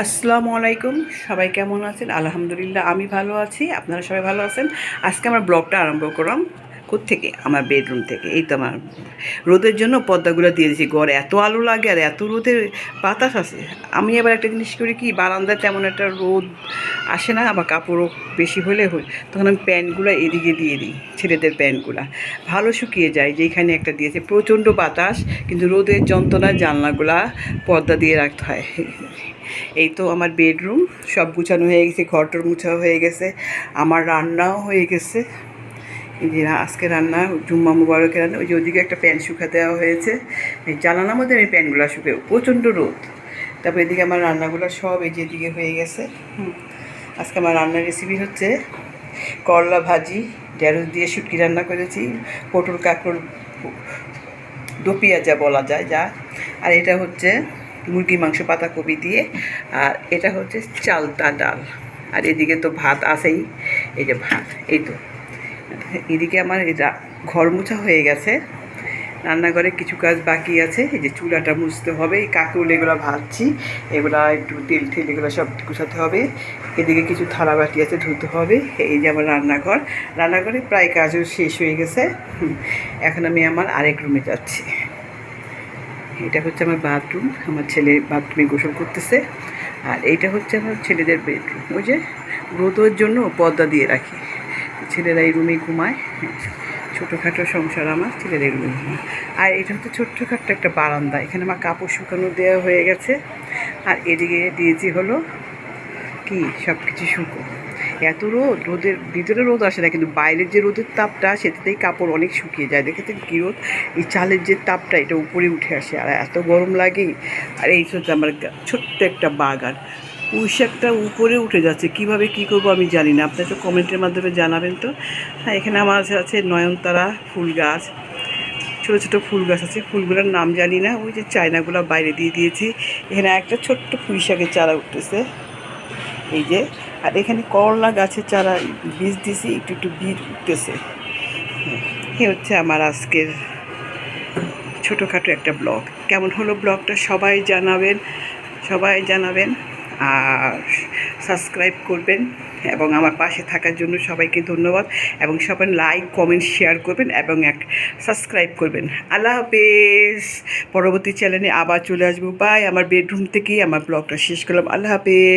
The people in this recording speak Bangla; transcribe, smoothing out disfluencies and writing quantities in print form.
আসসালামু আলাইকুম, সবাই কেমন আছেন? আলহামদুলিল্লাহ আমি ভালো আছি, আপনারা সবাই ভালো আছেন। আজকে আমার ব্লগটা আরম্ভ করলাম থেকে আমার বেডরুম থেকে। এই তো আমার রোদের জন্য পর্দাগুলো দিয়ে দিয়েছি। ঘরে এত আলো লাগে আর এত রোদের বাতাস আছে। আমি আবার একটা জিনিস করি কি, বারান্দায় তেমন একটা রোদ আসে না, আবার কাপড়ও বেশি হলে তখন আমি প্যান্টগুলো এদিকে দিয়ে দিই। ছেলেদের প্যান্টগুলো ভালো শুকিয়ে যায়। যেখানে একটা দিয়েছে প্রচণ্ড বাতাস, কিন্তু রোদের যন্ত্রণায় জানলাগুলা পর্দা দিয়ে রাখতে হয়। এই তো আমার বেডরুম সব গুছানো হয়ে গেছে, ঘরটর মুছা হয়ে গেছে, আমার রান্নাও হয়ে গেছে। এই যে আজকে রান্না জুম্মা মুবারকের রান্না। ওই যে ওদিকে একটা প্যান্ট শুকা দেওয়া হয়েছে, এই জানালার মধ্যে আমি প্যান্টগুলো শুকে, প্রচণ্ড রোদ। তারপর এদিকে আমার রান্নাগুলো সব এই যে এদিকে হয়ে গেছে। আজকে আমার রান্নার রেসিপি হচ্ছে করলা ভাজি, ঢেঁড়স দিয়ে শুটকি রান্না করেছি, পটল কাঁকড় দো পেঁয়াজা বলা যায় যা, আর এটা হচ্ছে মুরগি মাংস পাতাকপি দিয়ে, আর এটা হচ্ছে চালতা ডাল। আর এদিকে তো ভাত আছেই, এই যে ভাত। এই তো এদিকে আমার এটা ঘর মোছা হয়ে গেছে, রান্নাঘরে কিছু কাজ বাকি আছে। এই যে চুলাটা মুছতে হবে, এই কাঁকরোল এগুলো ভাজছি, এগুলা একটু তেল ঠেল এগুলো সব গুছাতে হবে। এদিকে কিছু থালা বাটি আছে, ধুতে হবে। এই যে আমার রান্নাঘরে প্রায় কাজও শেষ হয়ে গেছে। এখন আমি আমার আরেক রুমে যাচ্ছি। এটা হচ্ছে আমার বাথরুম, আমার ছেলে বাথরুমে গোসল করতেছে। আর এইটা হচ্ছে আমার ছেলেদের বেডরুম। ওই যে রোদের জন্য পর্দা দিয়ে রাখি, ছেলেরা এই রুমে ঘুমায়। ছোটোখাটো সংসার আমার, ছেলেদের এই রুমে ঘুমায়। আর এটা হচ্ছে ছোট্টখাট্ট একটা বারান্দা, এখানে আমার কাপড় শুকানো দেওয়া হয়ে গেছে। আর এদিকে দিয়েছি হলো কি সব কিছু শুকো। এত রোদের ভিতরে রোদ আসে না, কিন্তু বাইরের যে রোদের তাপটা সেটাতেই কাপড় অনেক শুকিয়ে যায়। দেখেছেন কী রোদ, এই চালের যে তাপটা এটা উপরে উঠে আসে, আর এত গরম লাগে। আর এই হচ্ছে আমার ছোট্ট একটা বাগান, পুঁই শাকটা উপরে উঠে যাচ্ছে। কিভাবে কি করব আমি জানি না, আপনারা একটু কমেন্টের মাধ্যমে জানাবেন তো। হ্যাঁ, এখানে আমার আছে নয়নতারা ফুল গাছ, ছোটো ছোটো ফুল গাছ আছে, ফুলগুলোর নাম জানি না। ওই যে চায়নাগুলো বাইরে দিয়ে দিয়েছি। এখানে একটা ছোট্ট পুঁই শাকের চারা উঠতেছে, এই যে। আর এখানে করলা গাছের চারা বীজ দিয়েছি, একটু একটু বীজ উঠতেছে। এই হচ্ছে আমার আজকের ছোটোখাটো একটা ব্লগ। কেমন হলো ব্লগটা সবাই জানাবেন আর সাবস্ক্রাইব করবেন, এবং আমার পাশে থাকার জন্য সবাইকে ধন্যবাদ। এবং সবাই লাইক কমেন্ট শেয়ার করবেন এবং সাবস্ক্রাইব করবেন। আল্লাহ হাফেজ। পরবর্তী চ্যানেলে আবার চলে আসবো। বাই। আমার বেডরুম থেকেই আমার ব্লগটা শেষ করলাম। আল্লাহ হাফেজ।